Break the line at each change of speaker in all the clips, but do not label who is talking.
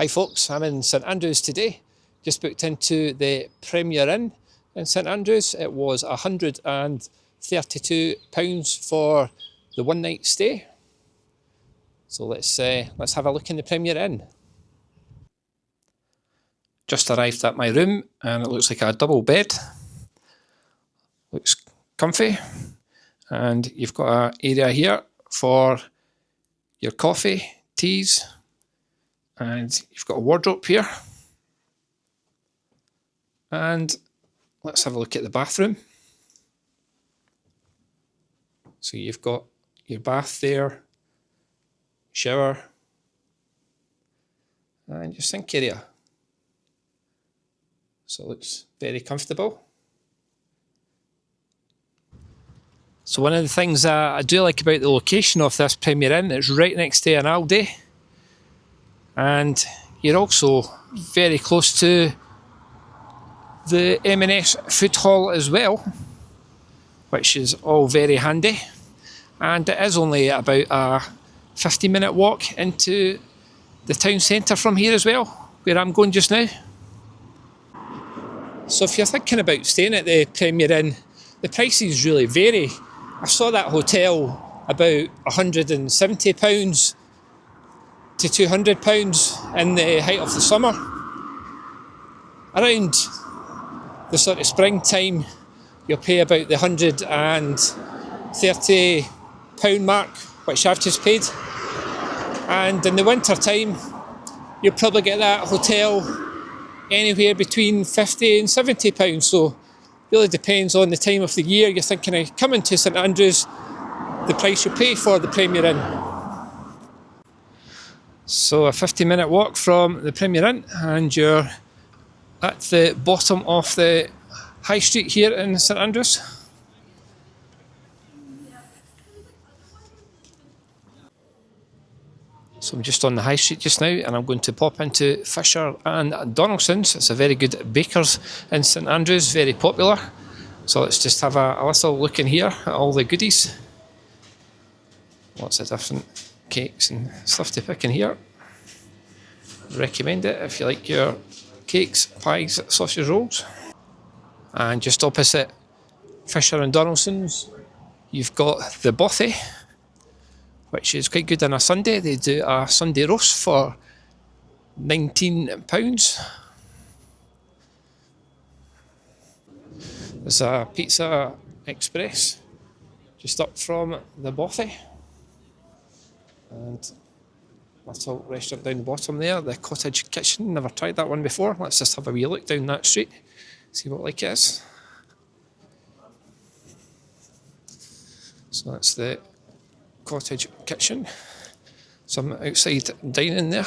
Hi folks, I'm in St Andrews today. Just booked into the Premier Inn in St Andrews. It was £132 for the one night stay. So let's have a look in the Premier Inn. Just arrived at my room and it looks like a double bed. Looks comfy. And you've got an area here for your coffee, teas, and you've got a wardrobe here. And let's have a look at the bathroom. So you've got your bath there, shower, and your sink area. So it looks very comfortable. So one of the things I do like about the location of this Premier Inn, it's right next to an Aldi. And you're also very close to the M&S food hall as well, which is all very handy. And it is only about a 15-minute walk into the town centre from here as well, where I'm going just now. So if you're thinking about staying at the Premier Inn, the prices really vary. I saw that hotel about £170 to £200 in the height of the summer. Around the sort of springtime, you'll pay about the £130 mark, which I've just paid. And in the winter time, you'll probably get that hotel anywhere between £50 and £70. So really depends on the time of the year you're thinking of coming to St Andrews, the price you pay for the Premier Inn. So a 15-minute walk from the Premier Inn and you're at the bottom of the High Street here in St Andrews. So I'm just on the High Street just now and I'm going to pop into Fisher and Donaldson's. It's a very good baker's in St Andrews, very popular. So let's just have a little look in here at all the goodies. Lots of different cakes and stuff to pick in here. Recommend it if you like your cakes, pies, sausage rolls. And just opposite Fisher and Donaldson's, you've got the Bothy, which is quite good on a Sunday. They do a Sunday roast for £19. There's a Pizza Express just up from the Bothy. And little restaurant down the bottom there, the Cottage Kitchen. Never tried that one before. Let's just have a wee look down that street, see what like it is. So that's the Cottage Kitchen. Some outside dining there.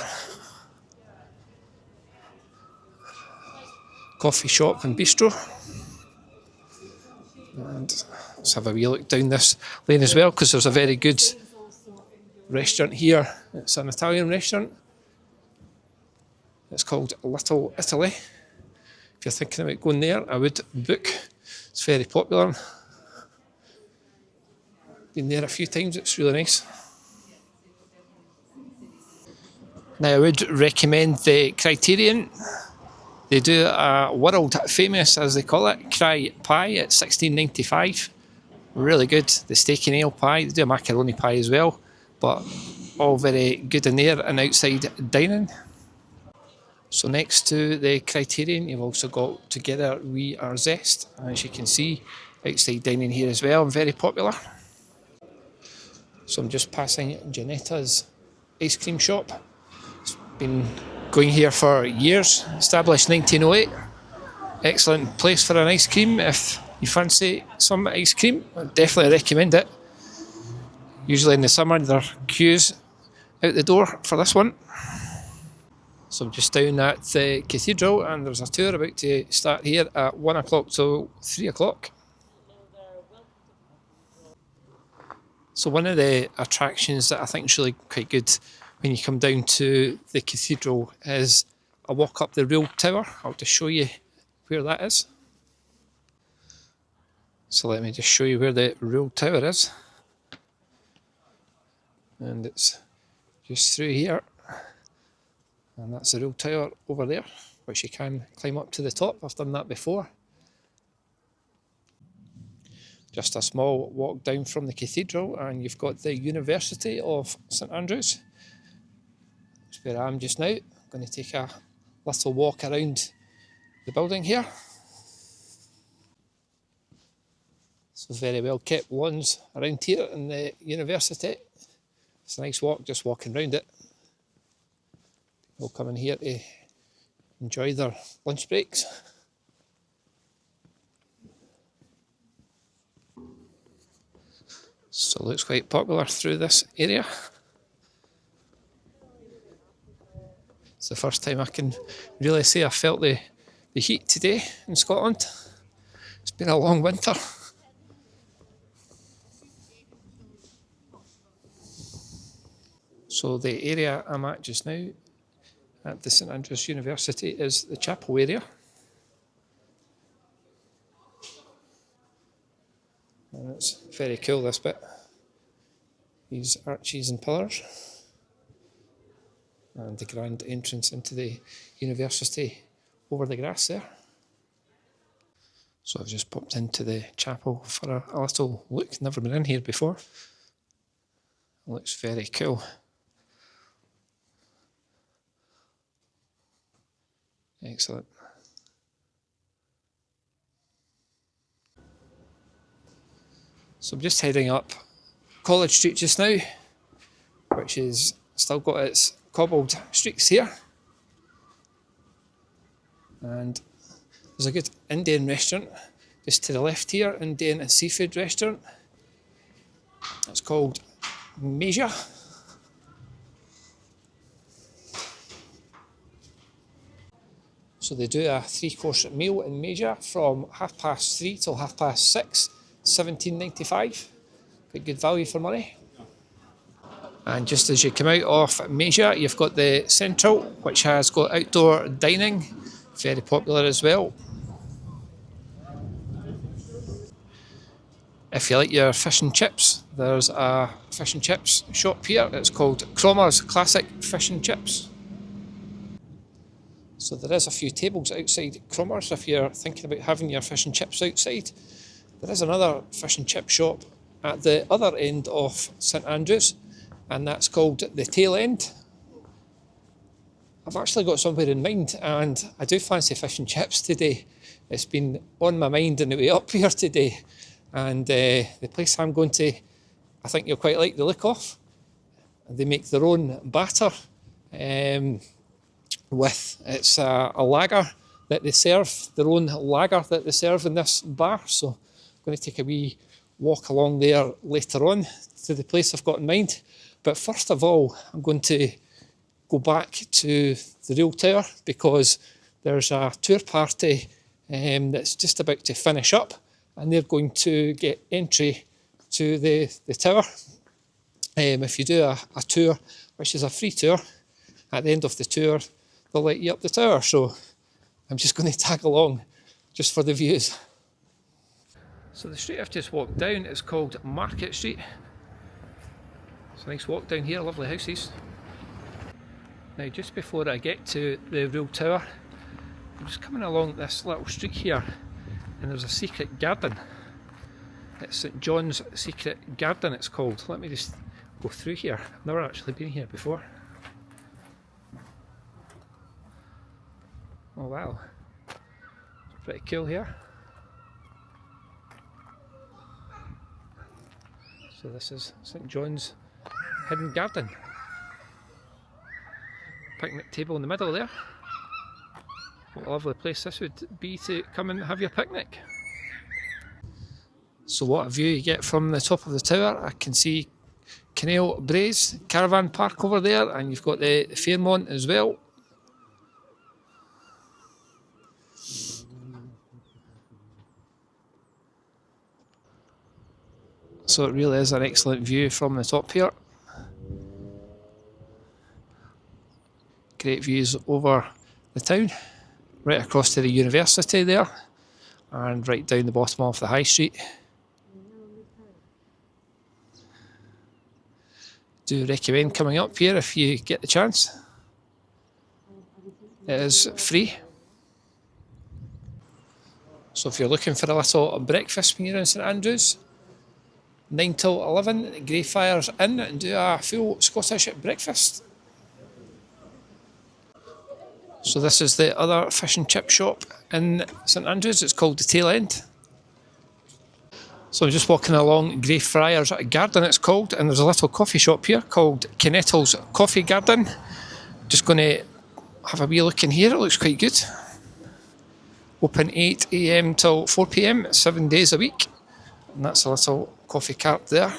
Coffee shop and bistro. And let's have a wee look down this lane as well, because there's a very good restaurant here. It's an Italian restaurant. It's called Little Italy. If you're thinking about going there, I would book. It's very popular. Been there a few times, it's really nice. Now I would recommend the Criterion. They do a world famous, as they call it, Cry Pie at £16.95. Really good. The steak and ale pie. They do a macaroni pie as well, but all very good in there and outside dining. So next to the Criterion, you've also got Together We Are Zest. As you can see, outside dining here as well, very popular. So I'm just passing Janetta's ice cream shop. It's been going here for years, established 1908. Excellent place for an ice cream. If you fancy some ice cream, I definitely recommend it. Usually in the summer there are queues out the door for this one. So I'm just down at the Cathedral and there's a tour about to start here at 1 o'clock till 3 o'clock. So one of the attractions that I think is really quite good when you come down to the Cathedral is a walk up the Real Tower. I'll just show you where that is. So let me just show you where the Real Tower is. And it's just through here. And that's the real tower over there, which you can climb up to the top. I've done that before. Just a small walk down from the cathedral and you've got the University of St Andrews. That's where I am just now. I'm going to take a little walk around the building here. So very well kept lawns around here in the university. It's a nice walk, just walking around it. People come in here to enjoy their lunch breaks. So it looks quite popular through this area. It's the first time I can really say I felt the heat today in Scotland. It's been a long winter. So the area I'm at just now at the St Andrews University is the chapel area. And it's very cool, this bit. These arches and pillars. And the grand entrance into the university over the grass there. So I've just popped into the chapel for a little look. Never been in here before. It looks very cool. Excellent. So I'm just heading up College Street just now, which is still got its cobbled streets here. And there's a good Indian restaurant just to the left here, Indian and seafood restaurant. It's called Major. So they do a 3-course meal in Major from 3:30 till 6:30, £17.95. Quite good value for money. And just as you come out of Major, you've got the Central, which has got outdoor dining, very popular as well. If you like your fish and chips, there's a fish and chips shop here. It's called Cromer's Classic Fish and Chips. So there is a few tables outside Cromer's if you're thinking about having your fish and chips outside. There is another fish and chip shop at the other end of St Andrews, and that's called the Tail End. I've actually got somewhere in mind, and I do fancy fish and chips today. It's been on my mind on the way up here today, and the place I'm going to, I think you'll quite like the look of. They make their own batter. It's a lager that they serve, their own lager that they serve in this bar. So I'm going to take a wee walk along there later on to the place I've got in mind. But first of all, I'm going to go back to the real tower because there's a tour party that's just about to finish up, and they're going to get entry to the tower. If you do a tour, which is a free tour, at the end of the tour, they'll let you up the tower. So I'm just going to tag along just for the views. So the street I've just walked down is called Market Street. It's a nice walk down here, lovely houses. Now just before I get to the real tower, I'm just coming along this little street here, and there's a secret garden. It's St John's Secret Garden it's called. Let me just go through here. I've never actually been here before. Oh wow, it's pretty cool here. So this is St John's Hidden Garden. Picnic table in the middle there. What a lovely place this would be to come and have your picnic. So what a view you get from the top of the tower. I can see Canal Braes Caravan Park over there, and you've got the Fairmont as well. So it really is an excellent view from the top here. Great views over the town, right across to the university there, and right down the bottom of the high street. Do recommend coming up here if you get the chance. It is free. So if you're looking for a little breakfast when you're in St Andrews, 9 till 11, Greyfriars Inn and do a full Scottish breakfast. So this is the other fish and chip shop in St Andrews. It's called the Tail End. So I'm just walking along Greyfriars Garden, it's called, and there's a little coffee shop here called Cathedral's Coffee Garden. Just going to have a wee look in here. It looks quite good. Open 8 AM till 4 PM, 7 days a week. And that's a little coffee cart there.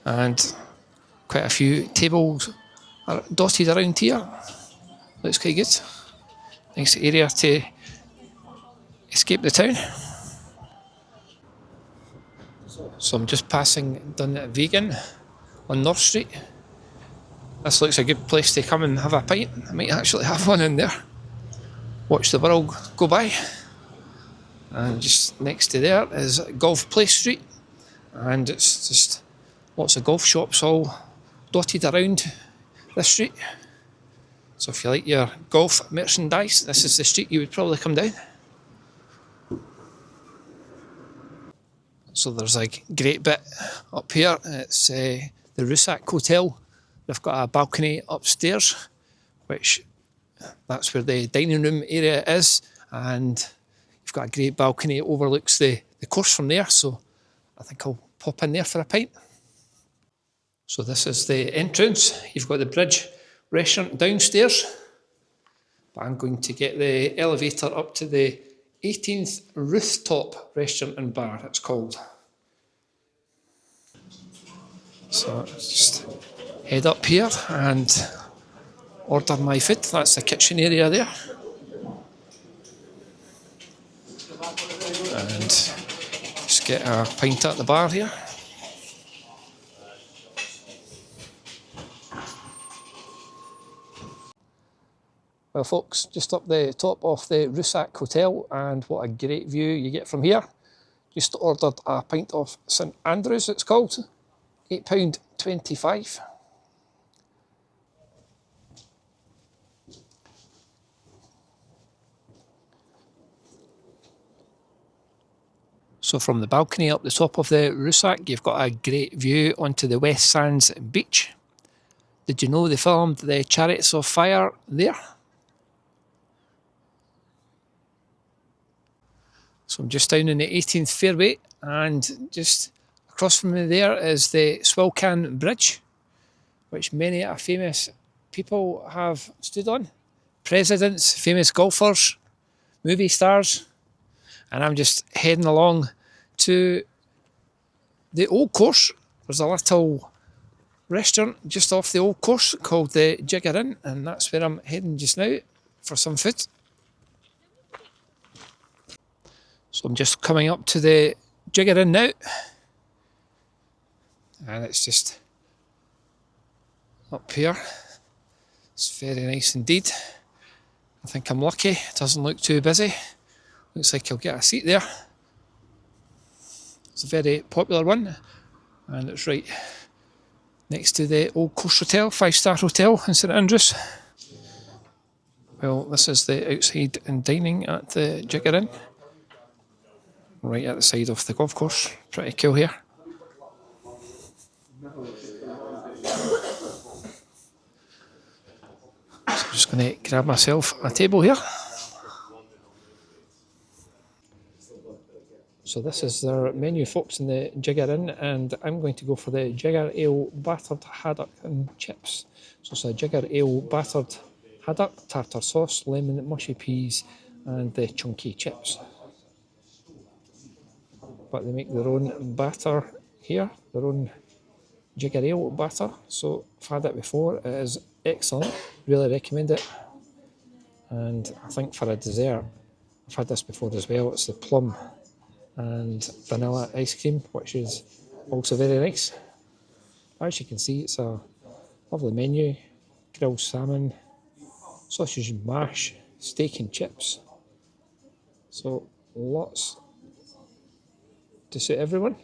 And quite a few tables are dotted around here. Looks quite good. Nice area to escape the town. So I'm just passing Dunvegan on North Street. This looks a good place to come and have a pint. I might actually have one in there. Watch the world go by. And just next to there is Golf Place Street. And it's just lots of golf shops all dotted around this street. So if you like your golf merchandise, this is the street you would probably come down. So there's a great bit up here. It's the Rusack Hotel. They've got a balcony upstairs, which that's where the dining room area is. And you've got a great balcony. It overlooks the course from there. So I think I'll pop in there for a pint. So this is the entrance. You've got the Bridge restaurant downstairs. But I'm going to get the elevator up to the 18th Rooftop Restaurant and Bar, it's called. So just head up here and order my food. That's the kitchen area there. And just get a pint at the bar here. Well folks, just up the top of the Rusack Hotel, and what a great view you get from here. Just ordered a pint of St Andrews, it's called, £8.25. So from the balcony up the top of the Rusack, you've got a great view onto the West Sands beach. Did you know they filmed the Chariots of Fire there? So I'm just down in the 18th fairway, and just across from me there is the Swilcan Bridge, which many famous people have stood on. Presidents, famous golfers, movie stars. And I'm just heading along to the old course. There's a little restaurant just off the old course called the Jigger Inn, and that's where I'm heading just now for some food. So I'm just coming up to the Jigger Inn now, and it's just up here. It's very nice indeed. I think I'm lucky, it doesn't look too busy. Looks like I'll get a seat there. It's a very popular one, and it's right next to the Old Coast Hotel, 5-star hotel in St Andrews. Well, this is the outside and dining at the Jigger Inn, right at the side of the golf course. Pretty cool here. So I'm just going to grab myself a table here. So this is their menu, folks, in the Jigger Inn, and I'm going to go for the Jigger Ale Battered Haddock and Chips. So it's a Jigger Ale Battered Haddock, tartar sauce, lemon, mushy peas, and the chunky chips. But they make their own batter here, their own Jigger Ale batter. So I've had it before, it is excellent, really recommend it. And I think for a dessert, I've had this before as well, it's the plum and vanilla ice cream, which is also very nice. As you can see, it's a lovely menu. Grilled salmon, sausage and mash, steak and chips. So lots to suit everyone.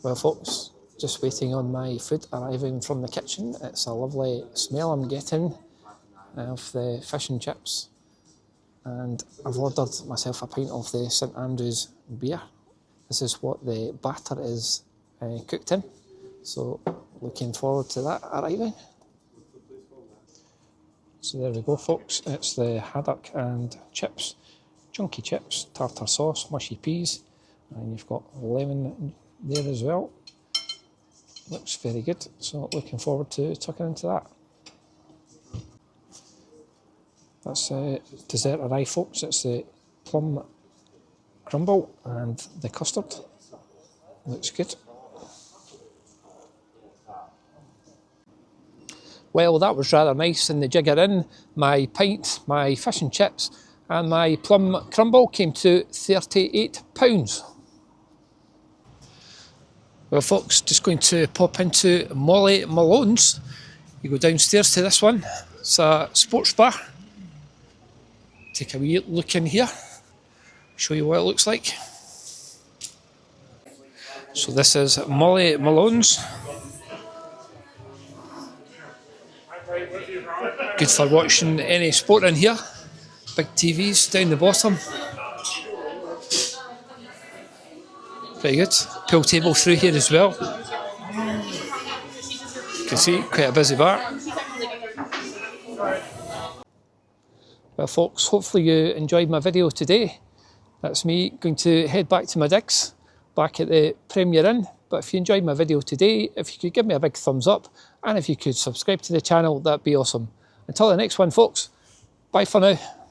Well folks, just waiting on my food arriving from the kitchen. It's a lovely smell I'm getting of the fish and chips. And I've ordered myself a pint of the St Andrews beer. This is what the batter is cooked in. So looking forward to that arriving. So there we go, folks. It's the haddock and chips. Chunky chips, tartar sauce, mushy peas, and you've got lemon there as well. Looks very good, so looking forward to tucking into that. That's dessert arrived, folks. It's the plum crumble and the custard. Looks good. Well, that was rather nice in the Jigger Inn. My pint, my fish and chips, and my plum crumble came to £38. Well, folks, just going to pop into Molly Malone's. You go downstairs to this one. It's a sports bar. Take a wee look in here. Show you what it looks like. So this is Molly Malone's. Good for watching any sport in here. Big TVs down the bottom. Very good. Pool table through here as well. You can see, quite a busy bar. Well, folks, hopefully you enjoyed my video today. That's me going to head back to my digs, back at the Premier Inn. But if you enjoyed my video today, if you could give me a big thumbs up, and if you could subscribe to the channel, that'd be awesome. Until the next one, folks, bye for now.